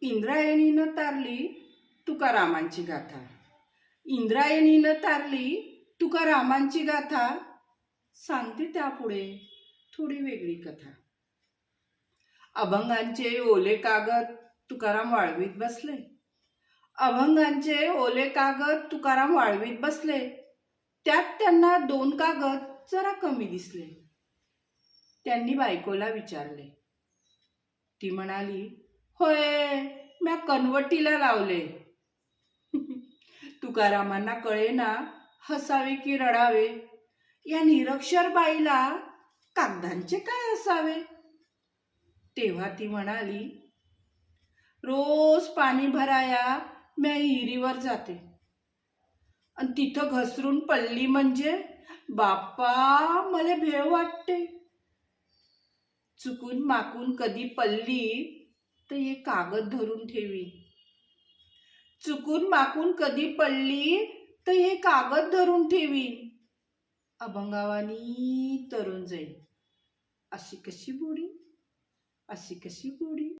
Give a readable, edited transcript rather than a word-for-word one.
इंद्रायणीनं तारली तुकारामांची गाथा. इंद्रायणीनं तारली तुकारामांची गाथा. सांगते त्यापुढे थोडी वेगळी कथा. अभंगांचे ओले कागद तुकाराम वाळवीत बसले. अभंगांचे ओले कागद तुकाराम वाळवीत बसले. त्यात त्यांना 2 कागद जरा कमी दिसले. त्यांनी बायकोला विचारले. ती म्हणाली, होय, म्या कनवटीला लावले. तुकारामांना कळेना हसावे की रडावे. या निरक्षर बाईला कागदांचे काय असावे. तेव्हा ती म्हणाली, रोज पाणी भराया म्या हिरीवर जाते आणि तिथं घसरून पडली म्हणजे बाप्पा मला भेव वाटते. चुकून माकून कधी पडली तर हे कागद धरून ठेवी. चुकून माकून कधी पडली तर हे कागद धरून ठेवी. अभंगावानी तरुण जाईल. अशी कशी बुडी, अशी कशी बुडी.